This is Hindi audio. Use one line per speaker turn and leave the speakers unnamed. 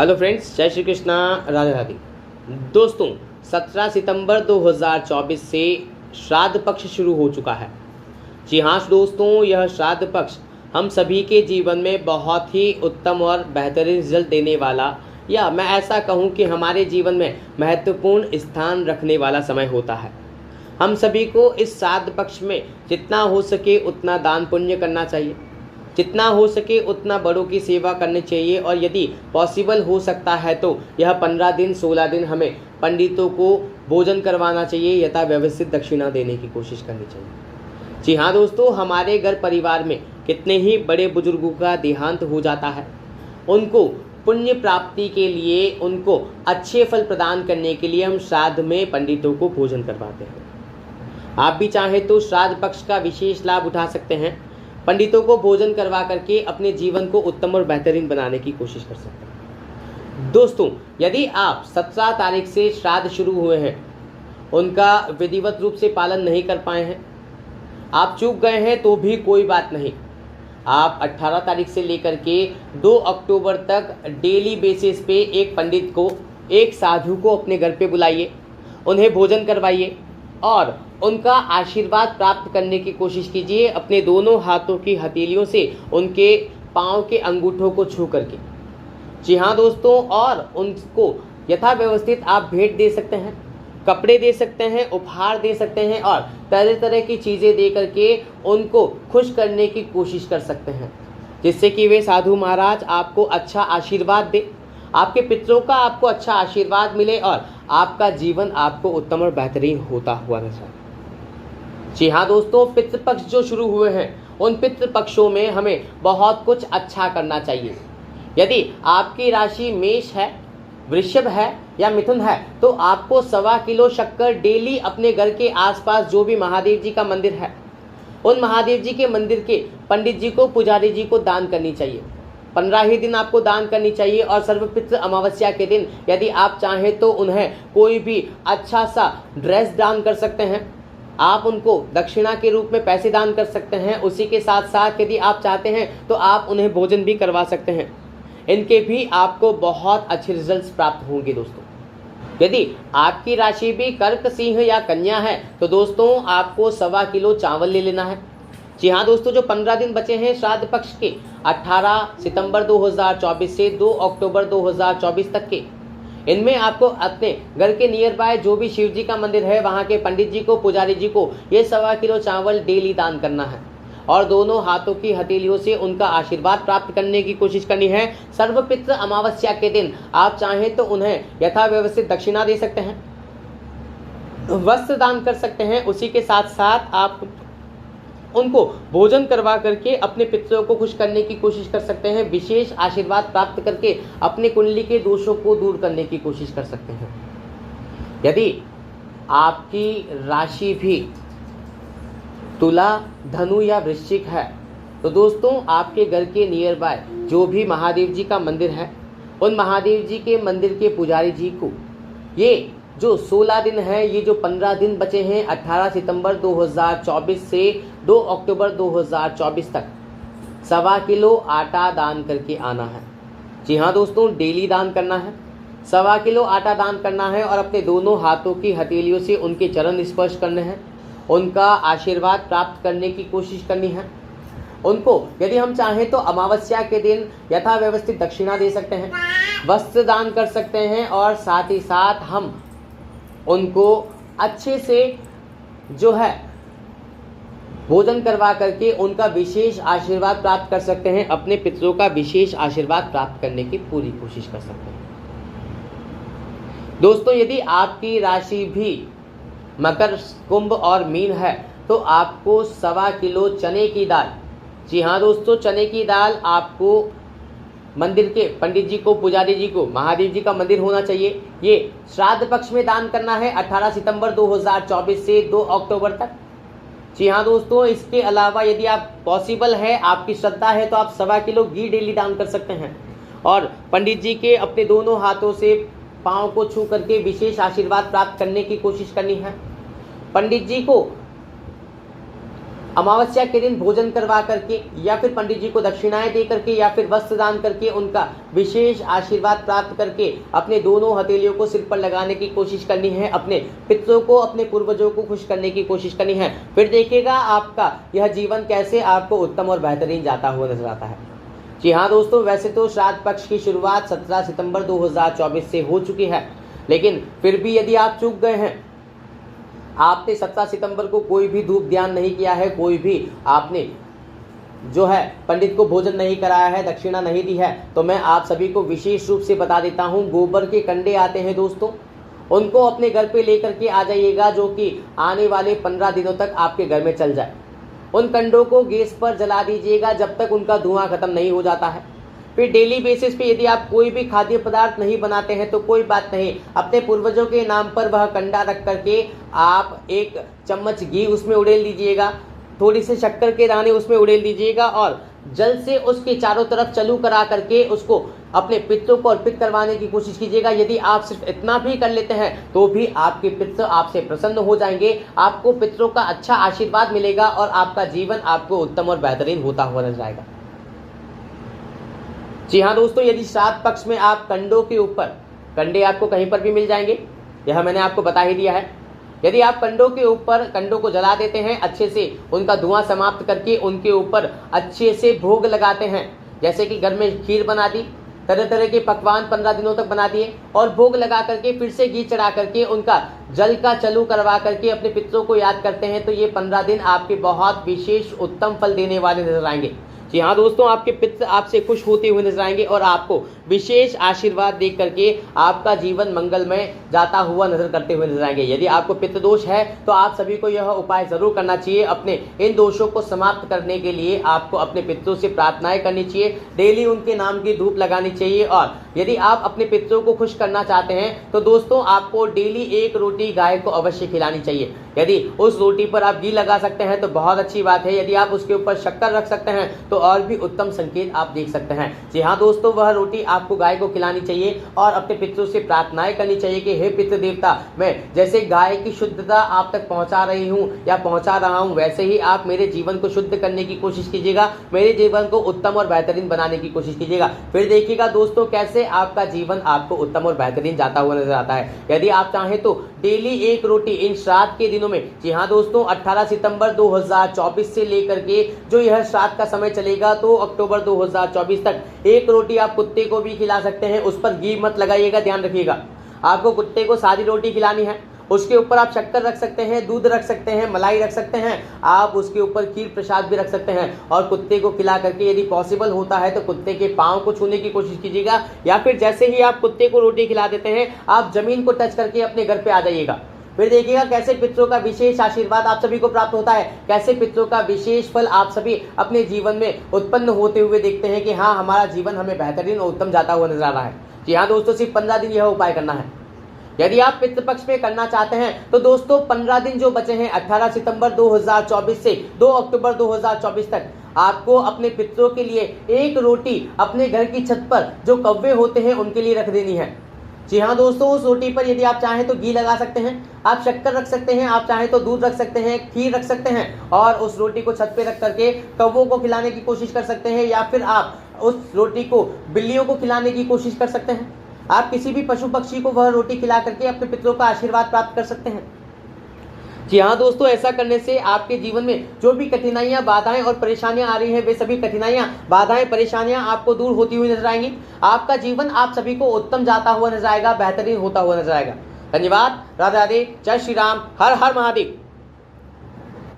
हेलो फ्रेंड्स, जय श्री कृष्णा, राधे राधे। दोस्तों, 17 सितंबर 2024 से श्राद्ध पक्ष शुरू हो चुका है। जी हाँ दोस्तों, यह श्राद्ध पक्ष हम सभी के जीवन में बहुत ही उत्तम और बेहतरीन रिजल्ट देने वाला, या मैं ऐसा कहूँ कि हमारे जीवन में महत्वपूर्ण स्थान रखने वाला समय होता है। हम सभी को इस श्राद्ध पक्ष में जितना हो सके उतना दान पुण्य करना चाहिए, जितना हो सके उतना बड़ों की सेवा करनी चाहिए, और यदि पॉसिबल हो सकता है तो यह 15 दिन 16 दिन हमें पंडितों को भोजन करवाना चाहिए, यथा व्यवस्थित दक्षिणा देने की कोशिश करनी चाहिए। जी हाँ दोस्तों, हमारे घर परिवार में कितने ही बड़े बुजुर्गों का देहांत हो जाता है, उनको पुण्य प्राप्ति के लिए, उनको अच्छे फल प्रदान करने के लिए हम श्राद्ध में पंडितों को भोजन करवाते हैं। आप भी चाहें तो श्राद्ध पक्ष का विशेष लाभ उठा सकते हैं, पंडितों को भोजन करवा करके अपने जीवन को उत्तम और बेहतरीन बनाने की कोशिश कर सकते हैं। दोस्तों, यदि आप 17 तारीख से श्राद्ध शुरू हुए हैं, उनका विधिवत रूप से पालन नहीं कर पाए हैं, आप चूक गए हैं तो भी कोई बात नहीं। आप 18 तारीख से लेकर के 2 अक्टूबर तक डेली बेसिस पे एक पंडित को, एक साधु को अपने घर पे बुलाइए, उन्हें भोजन करवाइए और उनका आशीर्वाद प्राप्त करने की कोशिश कीजिए अपने दोनों हाथों की हथेलियों से, उनके पाँव के अंगूठों को छू करके। जी हाँ दोस्तों, और उनको यथा व्यवस्थित आप भेंट दे सकते हैं, कपड़े दे सकते हैं, उपहार दे सकते हैं और तरह तरह की चीज़ें दे करके उनको खुश करने की कोशिश कर सकते हैं, जिससे कि वे साधु महाराज आपको अच्छा आशीर्वाद दे, आपके पितरों का आपको अच्छा आशीर्वाद मिले और आपका जीवन आपको उत्तम और बेहतरीन होता हुआ नजर आए। जी हाँ दोस्तों, पितृपक्ष जो शुरू हुए हैं, उन पितृपक्षों में हमें बहुत कुछ अच्छा करना चाहिए। यदि आपकी राशि मेष है, वृषभ है या मिथुन है, तो आपको 1.25 किलो शक्कर डेली अपने घर के आसपास जो भी महादेव जी का मंदिर है, उन महादेव जी के मंदिर के पंडित जी को, पुजारी जी को दान करनी चाहिए। 15 ही दिन आपको दान करनी चाहिए। और सर्वपितृ अमावस्या के दिन यदि आप चाहें तो उन्हें कोई भी अच्छा सा ड्रेस दान कर सकते हैं, आप उनको दक्षिणा के रूप में पैसे दान कर सकते हैं। उसी के साथ साथ यदि आप चाहते हैं तो आप उन्हें भोजन भी करवा सकते हैं। इनके भी आपको बहुत अच्छे रिजल्ट्स प्राप्त होंगे। दोस्तों, यदि आपकी राशि भी कर्क, सिंह या कन्या है तो दोस्तों आपको 1.25 किलो चावल ले लेना है। जी हाँ दोस्तों, जो 15 दिन बचे हैं श्राद्ध पक्ष के, 18 सितंबर 2024 से 2 अक्टूबर 2024 तक के, इनमें आपको अपने घर के नियर बाय जो भी शिव जी का मंदिर है, वहाँ के पंडित जी को, पुजारी जी को ये 1.25 किलो चावल डेली दान करना है और दोनों हाथों की हथेलियों से उनका आशीर्वाद प्राप्त करने की कोशिश करनी है। सर्वपितृ अमावस्या के दिन आप चाहें तो उन्हें यथा व्यवस्थित दक्षिणा दे सकते हैं, वस्त्र दान कर सकते हैं। उसी के साथ साथ आप उनको भोजन करवा करके अपने पितरों को खुश करने की कोशिश कर सकते हैं। विशेष आशीर्वाद प्राप्त करके अपने कुंडली के दोषों को दूर करने की कोशिश कर सकते हैं। यदि आपकी राशि भी तुला, धनु या वृश्चिक है तो दोस्तों आपके घर के नियर बाय जो भी महादेव जी का मंदिर है, उन महादेव जी के मंदिर के पुजारी जी को ये जो 16 दिन है, ये जो 15 दिन बचे हैं 18 सितंबर 2024 से 2 अक्टूबर 2024 तक 1.25 किलो आटा दान करके आना है। जी हाँ दोस्तों, डेली दान करना है, 1.25 किलो आटा दान करना है और अपने दोनों हाथों की हथेलियों से उनके चरण स्पर्श करने हैं, उनका आशीर्वाद प्राप्त करने की कोशिश करनी है। उनको यदि हम चाहें तो अमावस्या के दिन यथा व्यवस्थित दक्षिणा दे सकते हैं, वस्त्र दान कर सकते हैं और साथ ही साथ हम उनको अच्छे से जो है भोजन करवा करके उनका विशेष आशीर्वाद प्राप्त कर सकते हैं, अपने पितरों का विशेष आशीर्वाद प्राप्त करने की पूरी कोशिश कर सकते हैं। दोस्तों, यदि आपकी राशि भी मकर, कुंभ और मीन है तो आपको 1.25 किलो चने की दाल, जी हाँ दोस्तों, चने की दाल आपको मंदिर के पंडित जी को, पुजारी जी को, महादेव जी का मंदिर होना चाहिए, ये श्राद्ध पक्ष में दान करना है 18 सितंबर 2024 से 2 अक्टूबर तक। जी हाँ दोस्तों, इसके अलावा यदि आप पॉसिबल है, आपकी श्रद्धा है तो आप 1.25 किलो घी डेली दान कर सकते हैं और पंडित जी के अपने दोनों हाथों से पाँव को छू करके विशेष आशीर्वाद प्राप्त करने की कोशिश करनी है। पंडित जी को अमावस्या के दिन भोजन करवा करके या फिर पंडित जी को दक्षिणाएं दे करके या फिर वस्त्र दान करके उनका विशेष आशीर्वाद प्राप्त करके अपने दोनों हथेलियों को सिर पर लगाने की कोशिश करनी है। अपने पितरों को, अपने पूर्वजों को खुश करने की कोशिश करनी है। फिर देखिएगा आपका यह जीवन कैसे आपको उत्तम और बेहतरीन जाता हुआ नजर आता है। जी हाँ दोस्तों, वैसे तो श्राद्ध पक्ष की शुरुआत 17 सितंबर 2024 से हो चुकी है, लेकिन फिर भी यदि आप चूक गए हैं, आपने 17 सितंबर को कोई भी धूप ध्यान नहीं किया है, कोई भी आपने जो है पंडित को भोजन नहीं कराया है, दक्षिणा नहीं दी है, तो मैं आप सभी को विशेष रूप से बता देता हूं, गोबर के कंडे आते हैं दोस्तों, उनको अपने घर पे लेकर के आ जाइएगा, जो कि आने वाले 15 दिनों तक आपके घर में चल जाए। उन कंडों को गैस पर जला दीजिएगा जब तक उनका धुआं खत्म नहीं हो जाता है। फिर डेली बेसिस पे यदि आप कोई भी खाद्य पदार्थ नहीं बनाते हैं तो कोई बात नहीं, अपने पूर्वजों के नाम पर वह कंडा रख करके आप 1 चम्मच घी उसमें उड़ेल दीजिएगा, थोड़ी सी शक्कर के दाने उसमें उड़ेल दीजिएगा और जल से उसके चारों तरफ चलू करा करके उसको अपने पितरों को अर्पित करवाने की कोशिश कीजिएगा। यदि आप सिर्फ इतना भी कर लेते हैं तो भी आपके पितर आपसे प्रसन्न हो जाएंगे, आपको पितरों का अच्छा आशीर्वाद मिलेगा और आपका जीवन आपको उत्तम और बेहतरीन होता हुआ नजर आएगा। जी हाँ दोस्तों, यदि श्राद्ध पक्ष में आप कंडों के ऊपर, कंडे आपको कहीं पर भी मिल जाएंगे, यह मैंने आपको बता ही दिया है। यदि आप कंडों के ऊपर कंडों को जला देते हैं, अच्छे से उनका धुआं समाप्त करके उनके ऊपर अच्छे से भोग लगाते हैं, जैसे कि घर में खीर बना दी, तरह तरह के पकवान 15 दिनों तक बना दिए और भोग लगा करके फिर से घी चढ़ा करके उनका जल का चलू करवा करके अपने पितरों को याद करते हैं, तो ये 15 दिन आपके बहुत विशेष उत्तम फल देने वाले नजर आएंगे। जी हाँ दोस्तों, आपके पितर आपसे खुश होते हुए नजर आएंगे और आपको विशेष आशीर्वाद देख करके आपका जीवन मंगलमय जाता हुआ नजर करते हुए नजर आएंगे। यदि आपको पित्त दोष है तो आप सभी को यह उपाय जरूर करना चाहिए। अपने इन दोषों को समाप्त करने के लिए आपको अपने पितरों से प्रार्थनाएं करनी चाहिए, डेली उनके नाम की धूप लगानी चाहिए। और यदि आप अपने पितरों को खुश करना चाहते हैं तो दोस्तों आपको डेली 1 रोटी गाय को अवश्य खिलानी चाहिए। यदि उस रोटी पर आप घी लगा सकते हैं तो बहुत अच्छी बात है, यदि आप उसके ऊपर शक्कर रख सकते हैं तो और भी उत्तम संकेत आप देख सकते हैं। जी हाँ दोस्तों, वह रोटी आपको गाय को खिलानी चाहिए और अपने पितरों से प्रार्थनाएं करनी चाहिए कि हे पितृ देवता, मैं जैसे गाय की शुद्धता आप तक पहुंचा रही हूं या पहुंचा रहा हूं, वैसे ही आप मेरे जीवन को शुद्ध करने की कोशिश कीजिएगा, मेरे जीवन को उत्तम और बेहतरीन बनाने की कोशिश कीजिएगा। फिर देखिएगा दोस्तों कैसे आपका जीवन आपको उत्तम और बेहतरीन जाता हुआ नजर आता है। यदि आप चाहें तो डेली 1 रोटी इन श्राद्ध के दिनों में, जी हाँ दोस्तों, 18 सितंबर 2024 से लेकर के जो यह श्राद्ध का समय चलेगा तो अक्टूबर 2024 तक 1 रोटी आप कुत्ते को भी खिला सकते हैं। उस पर घी मत लगाइएगा, ध्यान रखिएगा। आपको कुत्ते को सादी रोटी खिलानी है, उसके ऊपर आप शक्कर रख सकते हैं, दूध रख सकते हैं, मलाई रख सकते हैं, आप उसके ऊपर खीर प्रसाद भी रख सकते हैं और कुत्ते को खिला करके यदि पॉसिबल होता है तो कुत्ते के पाँव को छूने की कोशिश कीजिएगा, या फिर जैसे ही आप कुत्ते को रोटी खिला देते हैं आप जमीन को टच करके अपने घर पे आ जाइएगा। फिर देखिएगा कैसे पितरों का विशेष आशीर्वाद आप सभी को प्राप्त होता है, कैसे पितरों का विशेष फल आप सभी अपने जीवन में उत्पन्न होते हुए देखते हैं कि हाँ, हमारा जीवन हमें बेहतरीन और उत्तम जाता हुआ नजर आ रहा है। जी हाँ दोस्तों, सिर्फ 15 दिन यह उपाय करना है। यदि आप पितृपक्ष में करना चाहते हैं तो दोस्तों 15 दिन जो बचे हैं 18 सितंबर 2024 से 2 अक्टूबर 2024 तक आपको अपने पितरों के लिए 1 रोटी अपने घर की छत पर जो कौवे होते हैं उनके लिए रख देनी है। जी हाँ दोस्तों, उस रोटी पर यदि आप चाहें तो घी लगा सकते हैं, आप शक्कर रख सकते हैं, आप चाहें तो दूध रख सकते हैं, खीर रख सकते हैं और उस रोटी को छत पे रख करके कौवों को खिलाने की कोशिश कर सकते हैं, या फिर आप उस रोटी को बिल्लियों को खिलाने की कोशिश कर सकते हैं। आप किसी भी पशु पक्षी को वह रोटी खिला करके अपने पितरों का आशीर्वाद प्राप्त कर सकते हैं। जी हाँ दोस्तों, ऐसा करने से आपके जीवन में जो भी कठिनाइयां, बाधाएं और परेशानियां आ रही हैं, वे सभी कठिनाइयां, बाधाएं, परेशानियां आपको दूर होती हुई नजर आएंगी। आपका जीवन आप सभी को उत्तम जाता हुआ नजर आएगा, बेहतरीन होता हुआ नजर आएगा। धन्यवाद। राधे राधे, जय श्री राम, हर हर महादेव।